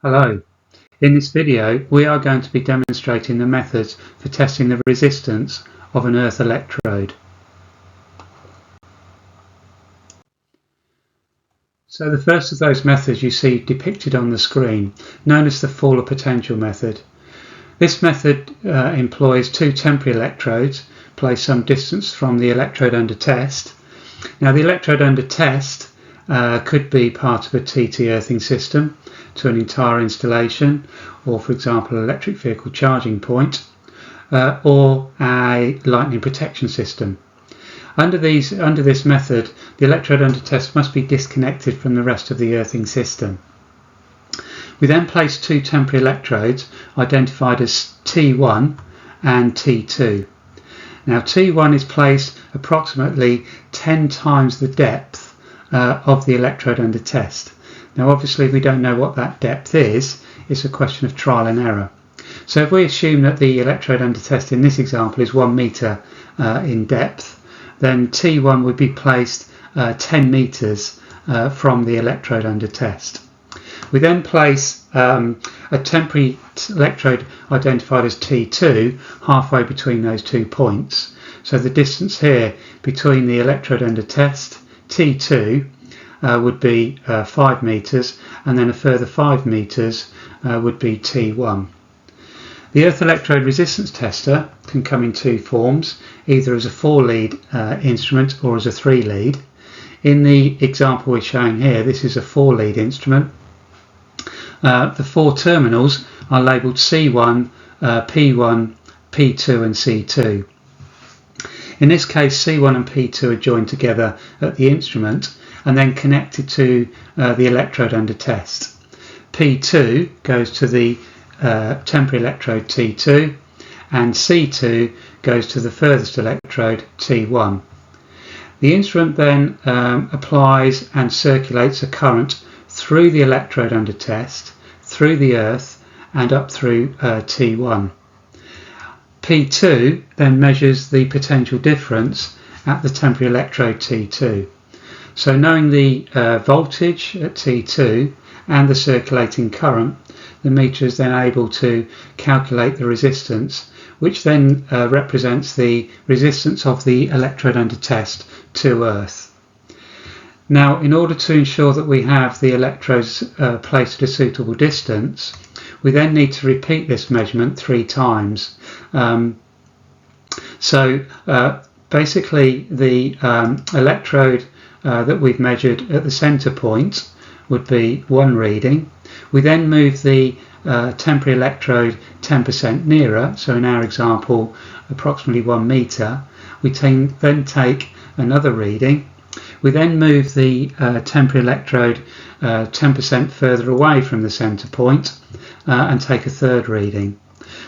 Hello. In this video we are going to be demonstrating the methods for testing the resistance of an earth electrode. So the first of those methods you see depicted on the screen, known as the Fowler potential method. This method employs two temporary electrodes placed some distance from the electrode under test. Now the electrode under test could be part of a TT earthing system to an entire installation, or for example an electric vehicle charging point, or a lightning protection system. Under this method, the electrode under test must be disconnected from the rest of the earthing system. We then place two temporary electrodes identified as T1 and T2. Now T1 is placed approximately 10 times the depth of the electrode under test. Now obviously we don't know what that depth is, it's a question of trial and error. So if we assume that the electrode under test in this example is 1 metre in depth, then T1 would be placed 10 metres from the electrode under test. We then place a temporary electrode identified as T2 halfway between those 2 points. So the distance here between the electrode under test, T2, would be 5 metres, and then a further 5 metres would be T1. The earth electrode resistance tester can come in two forms, either as a 4-lead instrument or as a 3-lead. In the example we're showing here, this is a 4-lead instrument. The 4 terminals are labelled C1, P1, P2 and C2. In this case, C1 and P2 are joined together at the instrument and then connected to the electrode under test. P2 goes to the temporary electrode T2, and C2 goes to the furthest electrode T1. The instrument then applies and circulates a current through the electrode under test, through the earth and up through T1. P2 then measures the potential difference at the temporary electrode T2. So knowing the voltage at T2 and the circulating current, the meter is then able to calculate the resistance, which then represents the resistance of the electrode under test to earth. Now, in order to ensure that we have the electrodes placed at a suitable distance, we then need to repeat this measurement 3 times. Basically the electrode that we've measured at the centre point would be 1 reading. We then move the temporary electrode 10% nearer, so in our example approximately 1 metre. We then take another reading. We then move the temporary electrode 10% further away from the centre point and take a third reading.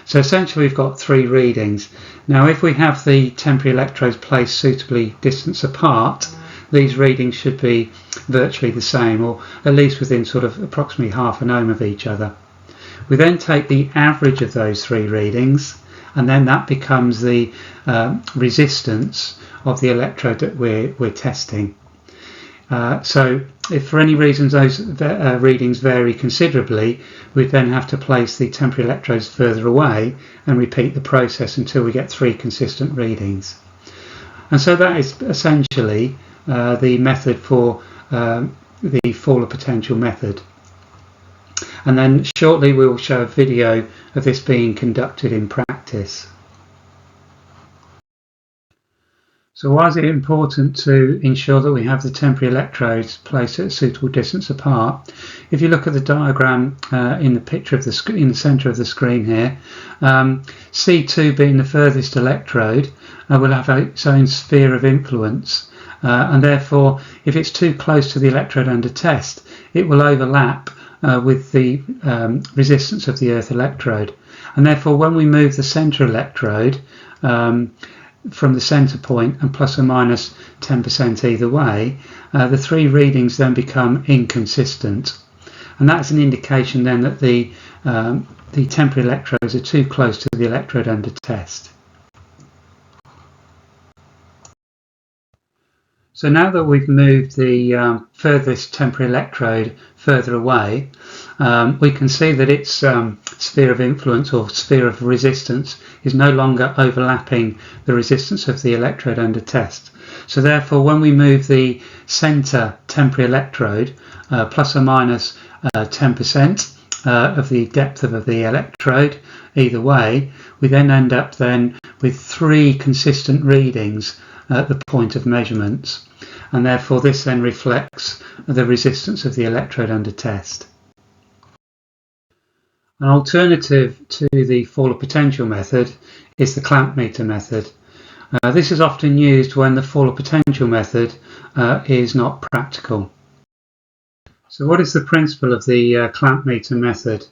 So essentially we've got 3 readings. Now if we have the temporary electrodes placed suitably distance apart, these readings should be virtually the same, or at least within sort of approximately half an ohm of each other. We then take the average of those 3 readings, and then that becomes the resistance of the electrode that we're testing. So if for any reason those readings vary considerably, we then have to place the temporary electrodes further away and repeat the process until we get 3 consistent readings. And so that is essentially the method for the Fowler potential method. And then shortly we will show a video of this being conducted in practice. So why is it important to ensure that we have the temporary electrodes placed at a suitable distance apart? If you look at the diagram in the picture of in the centre of the screen here, C2 being the furthest electrode will have its own sphere of influence, and therefore if it's too close to the electrode under test, it will overlap with the resistance of the earth electrode, and therefore when we move the centre electrode from the centre point and plus or minus 10% either way, the 3 readings then become inconsistent, and that's an indication then that the temporary electrodes are too close to the electrode under test. So now that we've moved the furthest temporary electrode further away, we can see that its sphere of influence or sphere of resistance is no longer overlapping the resistance of the electrode under test. So therefore, when we move the centre temporary electrode plus or minus 10% of the depth of the electrode either way, we then end up with 3 consistent readings at the point of measurements, and therefore this then reflects the resistance of the electrode under test. An alternative to the Fowler potential method is the clamp meter method. This is often used when the Fowler potential method is not practical. So what is the principle of the clamp meter method?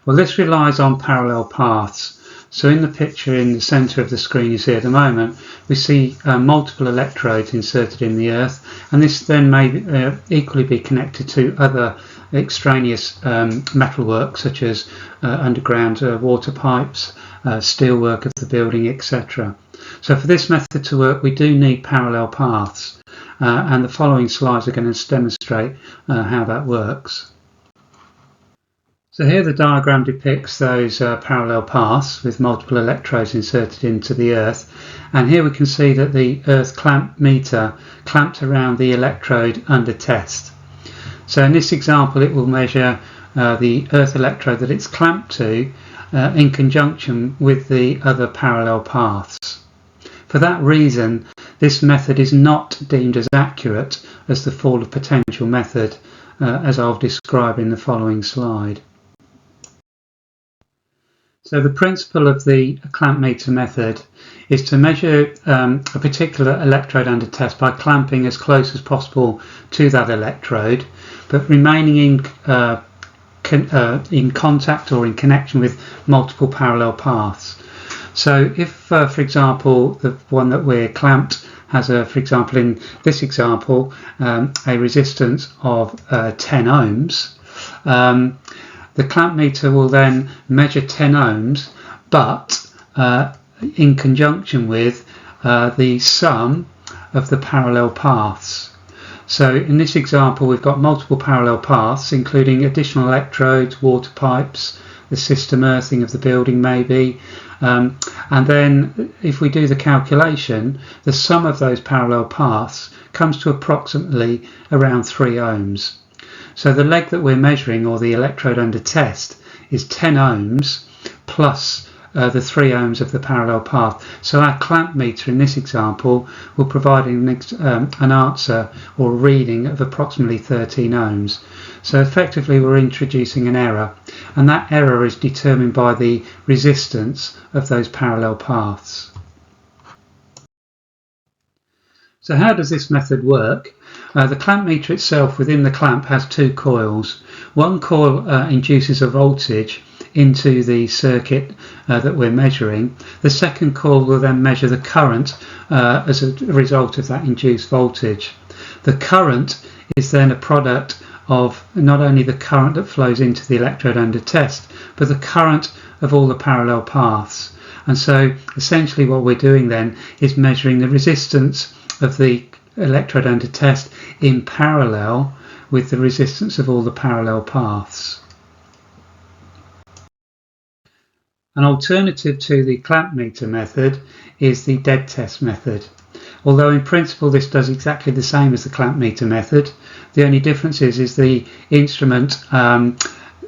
Well, this relies on parallel paths. So in the picture in the centre of the screen you see at the moment, we see multiple electrodes inserted in the earth, and this then may equally be connected to other extraneous metalwork such as underground water pipes, steelwork of the building, etc. So for this method to work, we do need parallel paths, and the following slides are going to demonstrate how that works. So here the diagram depicts those parallel paths with multiple electrodes inserted into the earth, and here we can see that the earth clamp meter clamped around the electrode under test. So in this example it will measure the earth electrode that it's clamped to in conjunction with the other parallel paths. For that reason, this method is not deemed as accurate as the Fowler potential method, as I'll describe in the following slide. So the principle of the clamp meter method is to measure a particular electrode under test by clamping as close as possible to that electrode, but remaining in contact or in connection with multiple parallel paths. So if, for example, the one that we're clamped has, for example, in this example, a resistance of 10 ohms, the clamp meter will then measure 10 ohms, but in conjunction with the sum of the parallel paths. So in this example, we've got multiple parallel paths, including additional electrodes, water pipes, the system earthing of the building maybe, and then if we do the calculation, the sum of those parallel paths comes to approximately around 3 ohms. So the leg that we're measuring, or the electrode under test, is 10 ohms plus the 3 ohms of the parallel path. So our clamp meter in this example will provide an answer or reading of approximately 13 ohms. So effectively we're introducing an error, and that error is determined by the resistance of those parallel paths. So how does this method work? The clamp meter itself within the clamp has 2 coils. One coil induces a voltage into the circuit that we're measuring. The second coil will then measure the current as a result of that induced voltage. The current is then a product of not only the current that flows into the electrode under test, but the current of all the parallel paths. And so essentially what we're doing then is measuring the resistance of the electrode under test in parallel with the resistance of all the parallel paths. An alternative to the clamp meter method is the dead test method. Although in principle this does exactly the same as the clamp meter method, the only difference is the instrument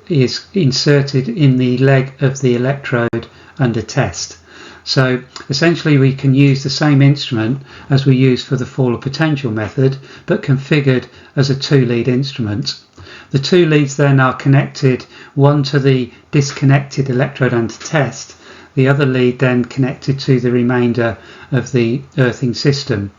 is inserted in the leg of the electrode under test. So essentially we can use the same instrument as we use for the Fowler potential method, but configured as a 2-lead instrument. The 2 leads then are connected, one to the disconnected electrode under test, the other lead then connected to the remainder of the earthing system.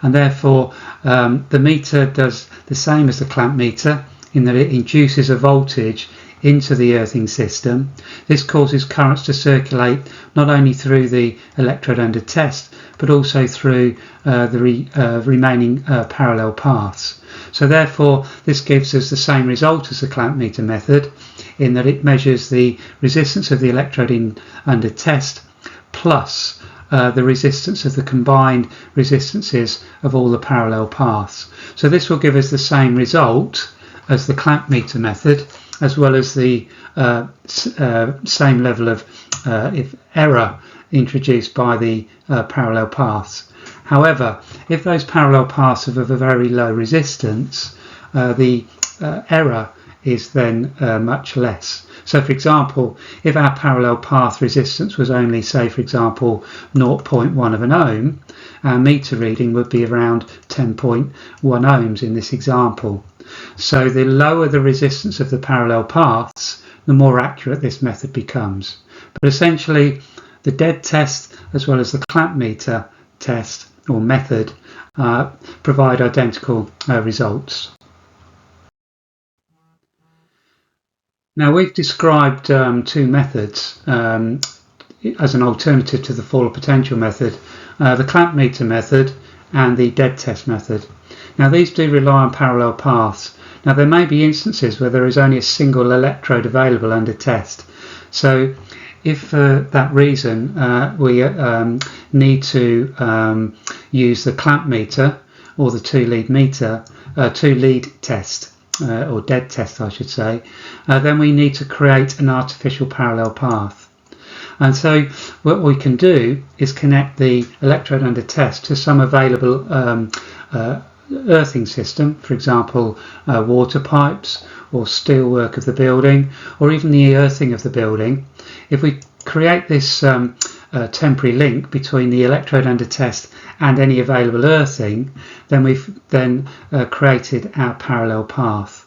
And therefore the meter does the same as the clamp meter in that it induces a voltage into the earthing system. This causes currents to circulate not only through the electrode under test, but also through the remaining parallel paths. So therefore this gives us the same result as the clamp meter method, in that it measures the resistance of the electrode under test plus the resistance of the combined resistances of all the parallel paths. So this will give us the same result as the clamp meter method, as well as the same level of error introduced by the parallel paths. However, if those parallel paths are of a very low resistance, the error is then much less. So for example, if our parallel path resistance was only, say for example, 0.1 of an ohm, our meter reading would be around 10.1 ohms in this example. So the lower the resistance of the parallel paths, the more accurate this method becomes. But essentially, the dead test as well as the clamp meter test or method provide identical results. Now we've described two methods as an alternative to the Fowler potential method, the clamp meter method and the dead test method. Now these do rely on parallel paths. Now there may be instances where there is only a single electrode available under test. So if for that reason we need to use the clamp meter or the two-lead test, or dead test I should say, then we need to create an artificial parallel path. And so what we can do is connect the electrode under test to some available earthing system, for example water pipes or steelwork of the building, or even the earthing of the building. If we create this temporary link between the electrode under test and any available earthing, then we've created our parallel path.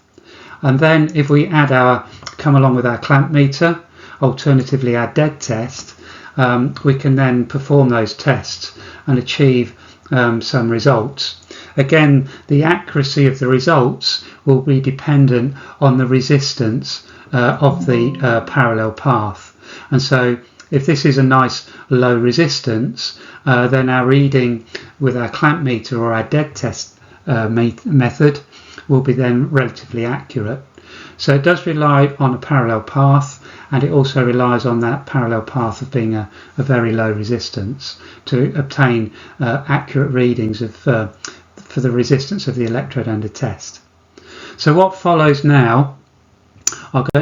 And then if we come along with our clamp meter, alternatively our dead test, we can then perform those tests and achieve some results. Again, the accuracy of the results will be dependent on the resistance of the parallel path. And so if this is a nice low resistance, then our reading with our clamp meter or our dead test method will be then relatively accurate. So it does rely on a parallel path, and it also relies on that parallel path of being a very low resistance to obtain accurate readings for the resistance of the electrode under test. So what follows now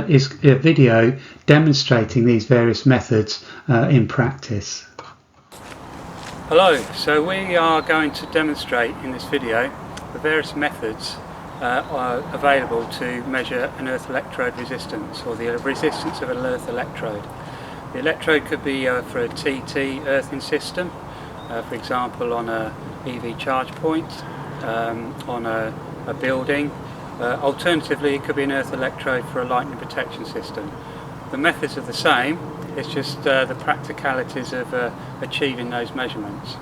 is a video demonstrating these various methods in practice. Hello, so we are going to demonstrate in this video the various methods are available to measure an earth electrode resistance, or the resistance of an earth electrode. The electrode could be for a TT earthing system, for example on a EV charge point, on a building. Alternatively, it could be an earth electrode for a lightning protection system. The methods are the same, it's just the practicalities of achieving those measurements.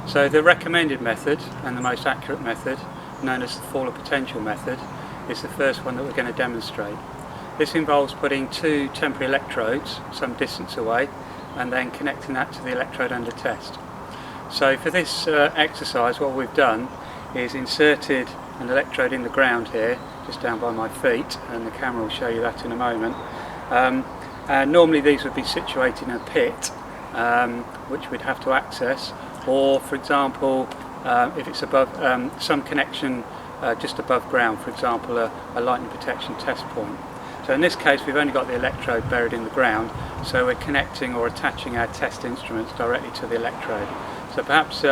So the recommended method and the most accurate method, known as the Fowler potential method, is the first one that we're going to demonstrate. This involves putting two temporary electrodes some distance away and then connecting that to the electrode under test. So for this exercise, what we've done is inserted an electrode in the ground here, just down by my feet, and the camera will show you that in a moment. And normally these would be situated in a pit, which we'd have to access, or for example if it's above some connection just above ground, for example a lightning protection test point. So in this case we've only got the electrode buried in the ground, so we're connecting or attaching our test instruments directly to the electrode. So perhaps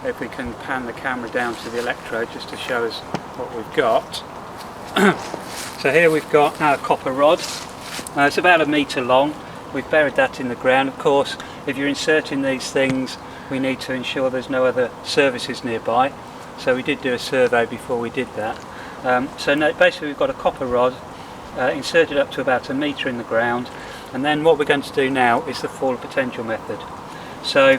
if we can pan the camera down to the electrode just to show us what we've got. So here we've got our copper rod. It's about 1 metre long. We've buried that in the ground. Of course, if you're inserting these things, we need to ensure there's no other services nearby. So we did do a survey before we did that. So basically we've got a copper rod inserted up to about 1 metre in the ground, and then what we're going to do now is the Fowler potential method. So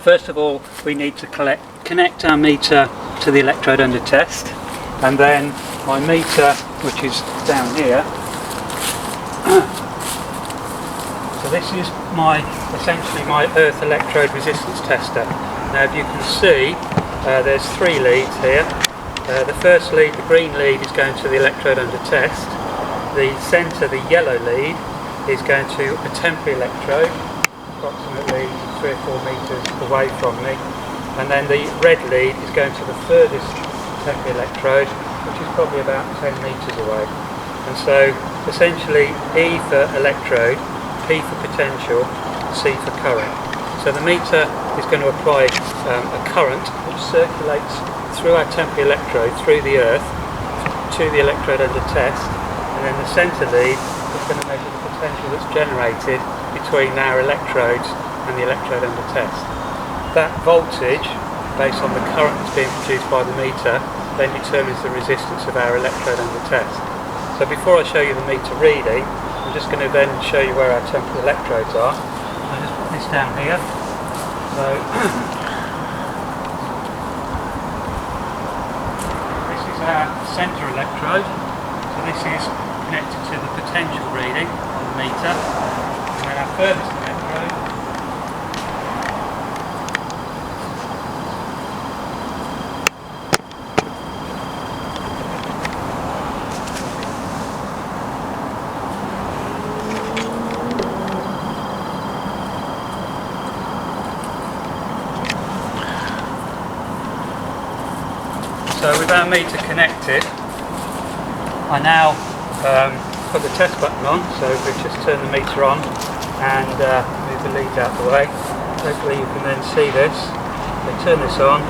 first of all we need to connect our meter to the electrode under test, and then my meter, which is down here, so this is essentially my earth electrode resistance tester. Now if you can see, there's 3 leads here. The first lead, the green lead, is going to the electrode under test. The centre, the yellow lead, is going to a temporary electrode, approximately 3 or 4 metres away from me, and then the red lead is going to the furthest temporary electrode, which is probably about 10 metres away. And so essentially E for electrode, P for potential, C for current. So the meter is going to apply a current which circulates through our temporary electrode, through the earth, to the electrode under test, and then the centre lead is going to measure the potential that's generated between our electrodes and the electrode under test. That voltage, based on the current that's being produced by the meter, then determines the resistance of our electrode under test. So before I show you the meter reading, I'm just going to then show you where our temporary electrodes are. I'll just put this down here. So this is our centre electrode. So this is connected to the potential reading on the meter. And then our furthest electrode So with our meter connected, I now put the test button on, so we just turn the meter on and move the lead out the way. Hopefully you can then see this. So turn this on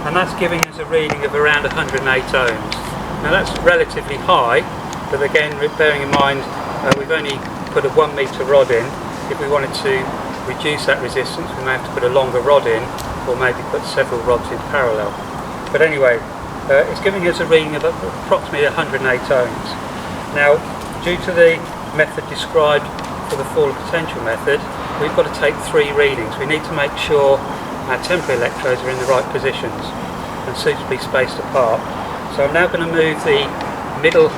and that's giving us a reading of around 108 ohms. Now that's relatively high, but again bearing in mind we've only put a 1 meter rod in. If we wanted to reduce that resistance we may have to put a longer rod in, or maybe put several rods in parallel. But anyway, it's giving us a reading of approximately 108 ohms. Now, due to the method described for the fall of potential method, we've got to take 3 readings. We need to make sure our temporary electrodes are in the right positions and suitably spaced apart. So I'm now going to move the middle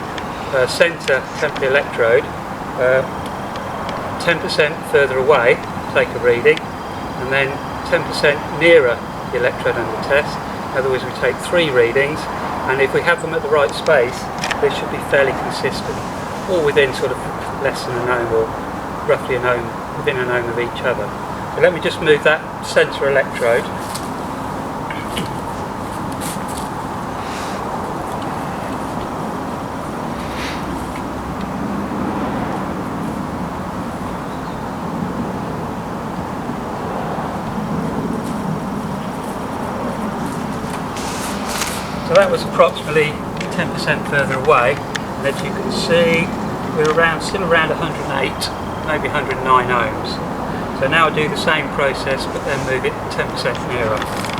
centre temporary electrode 10% further away, take a reading, and then 10% nearer the electrode under test. In other words, we take 3 readings, and if we have them at the right space, they should be fairly consistent, all within sort of less than an ohm, or roughly an ohm, within an ohm of each other. So let me just move that centre electrode. So that was approximately 10% further away, and as you can see we're still around 108, maybe 109 ohms. So now I do the same process but then move it 10% nearer.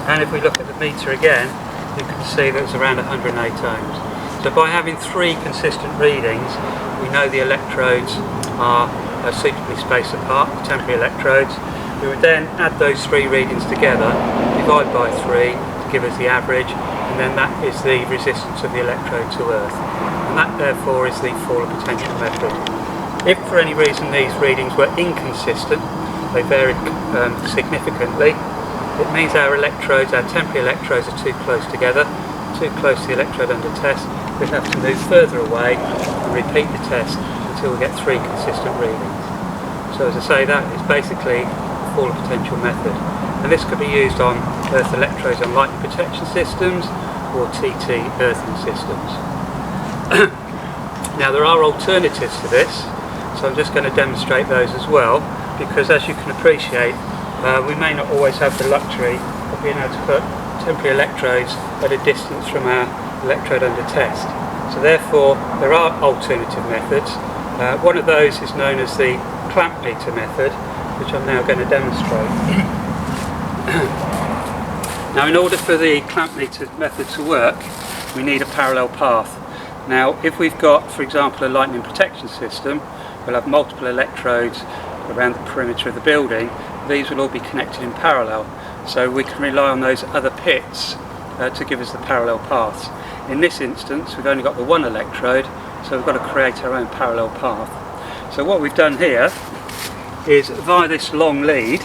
And if we look at the meter again, you can see that it's around 108 ohms. So by having 3 consistent readings, we know the electrodes are suitably spaced apart, the temporary electrodes. We would then add those 3 readings together, divide by 3 to give us the average, and then that is the resistance of the electrode to earth. And that therefore is the fall of potential method. If for any reason these readings were inconsistent, they varied significantly, it means our electrodes, our temporary electrodes, are too close together, too close to the electrode under test. We'd have to move further away and repeat the test until we get 3 consistent readings. So as I say, that is basically the fall of potential method. And this could be used on earth electrodes on lightning protection systems or TT earthing systems. Now there are alternatives to this, so I'm just going to demonstrate those as well, because as you can appreciate, we may not always have the luxury of being able to put temporary electrodes at a distance from our electrode under test. So therefore there are alternative methods. One of those is known as the clamp meter method, which I'm now going to demonstrate. Now in order for the clamp meter method to work, we need a parallel path. Now if we've got, for example, a lightning protection system, we'll have multiple electrodes around the perimeter of the building. These will all be connected in parallel, so we can rely on those other pits to give us the parallel paths. In this instance we've only got the one electrode, so we've got to create our own parallel path. So what we've done here is, via this long lead,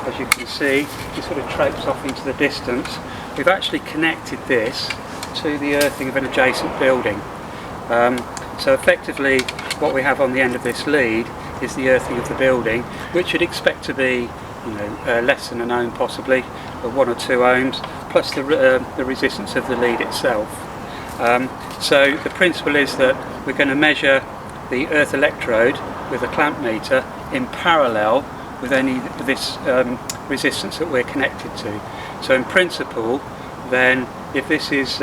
as you can see, it sort of traipses off into the distance, we've actually connected this to the earthing of an adjacent building. So effectively what we have on the end of this lead is the earthing of the building, which you'd expect to be, you know, less than an ohm possibly, or 1 or 2 ohms, plus the resistance of the lead itself. So the principle is that we're going to measure the earth electrode with a clamp meter in parallel with this resistance that we're connected to. So in principle, then, if this is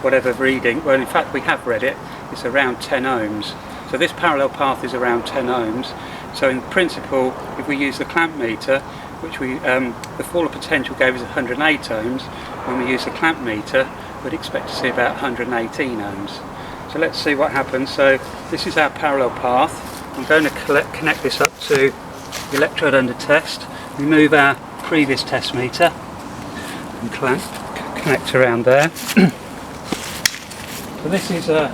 whatever reading, well in fact we have read it, it's around 10 ohms. So this parallel path is around 10 ohms. So in principle, if we use the clamp meter, which the fall of potential gave us 108 ohms, when we use the clamp meter, we'd expect to see about 118 ohms. So let's see what happens. So this is our parallel path. I'm going to connect this up to the electrode under test, remove our previous test meter and connect around there. So this is a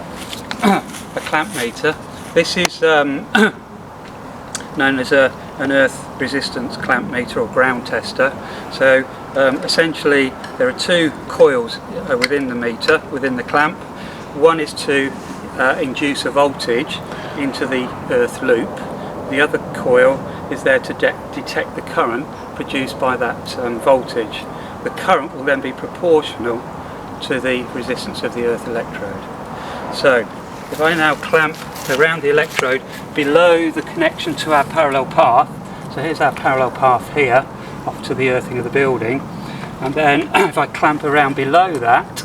clamp meter. This is known as an earth resistance clamp meter or ground tester. So essentially there are 2 coils within the meter, within the clamp. One is to induce a voltage into the earth loop. The other coil is there to detect the current produced by that voltage. The current will then be proportional to the resistance of the earth electrode. So if I now clamp around the electrode below the connection to our parallel path, so here's our parallel path here off to the earthing of the building, and then if I clamp around below that,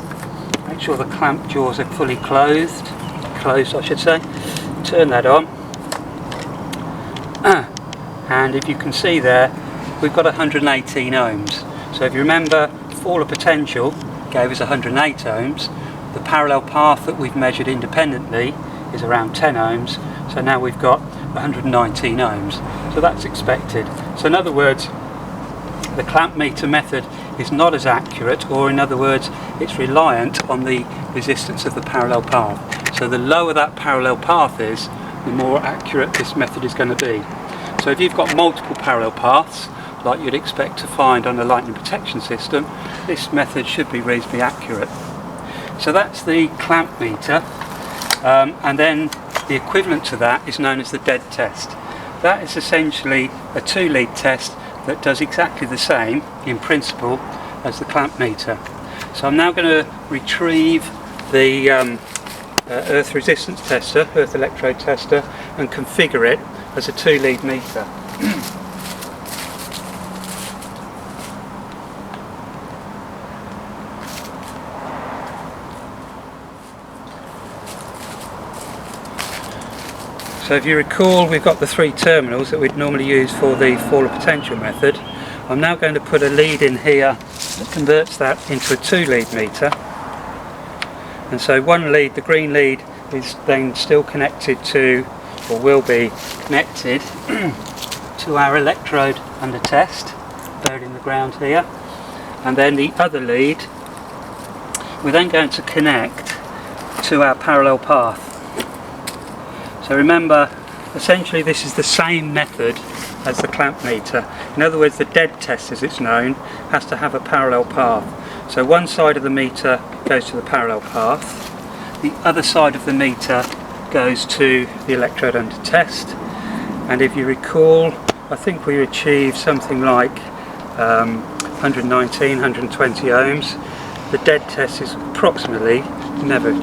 make sure the clamp jaws are fully closed I should say, turn that on, and if you can see there, we've got 118 ohms. So if you remember, fall of potential gave us 108 ohms. The parallel path that we've measured independently is around 10 ohms, so now we've got 119 ohms. So that's expected. So in other words, the clamp meter method is not as accurate, or in other words, it's reliant on the resistance of the parallel path. So the lower that parallel path is, the more accurate this method is going to be. So if you've got multiple parallel paths, like you'd expect to find on a lightning protection system, this method should be reasonably accurate. So that's the clamp meter, and then the equivalent to that is known as the dead test. That is essentially a 2-lead test that does exactly the same in principle as the clamp meter. So I'm now going to retrieve the earth resistance tester, earth electrode tester, and configure it as a 2-lead meter. So if you recall, we've got the 3 terminals that we'd normally use for the fall of potential method. I'm now going to put a lead in here that converts that into a 2-lead meter. And so one lead, the green lead, is then still connected to, or will be connected to our electrode under test, buried in the ground here. And then the other lead, we're then going to connect to our parallel path. So remember, essentially this is the same method as the clamp meter. In other words, the dead test, as it's known, has to have a parallel path. So one side of the meter goes to the parallel path, the other side of the meter goes to the electrode under test, and if you recall, I think we achieved something like 119, 120 ohms. The dead test is approximately, never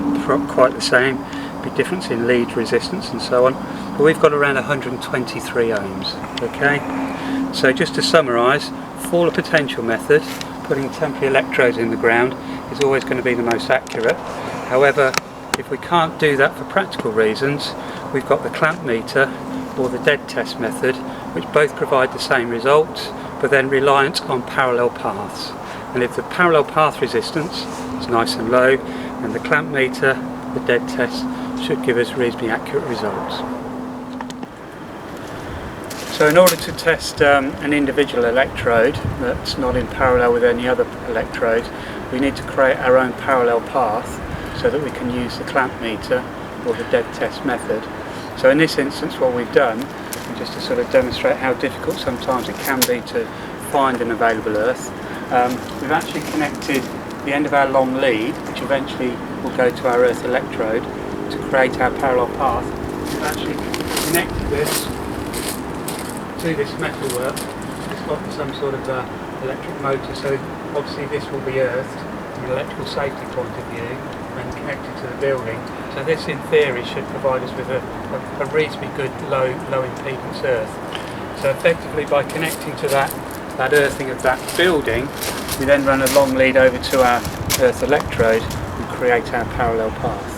quite the same, be difference in lead resistance and so on, but we've got around 123 ohms. Okay, so just to summarise, fall of potential method, putting temporary electrodes in the ground, is always going to be the most accurate. However, if we can't do that for practical reasons, we've got the clamp meter or the dead test method, which both provide the same results, but then reliant on parallel paths. And if the parallel path resistance is nice and low, and the clamp meter, the dead test, should give us reasonably accurate results. So in order to test an individual electrode that's not in parallel with any other electrode, we need to create our own parallel path so that we can use the clamp meter or the dead test method. So in this instance what we've done, and just to sort of demonstrate how difficult sometimes it can be to find an available earth, we've actually connected the end of our long lead, which eventually will go to our earth electrode, to create our parallel path. We've actually connected this to this metalwork. It's got some sort of electric motor, so obviously this will be earthed from an electrical safety point of view and connected to the building. So this in theory should provide us with a reasonably good low impedance earth. So effectively by connecting to that earthing of that building, we then run a long lead over to our earth electrode and create our parallel path.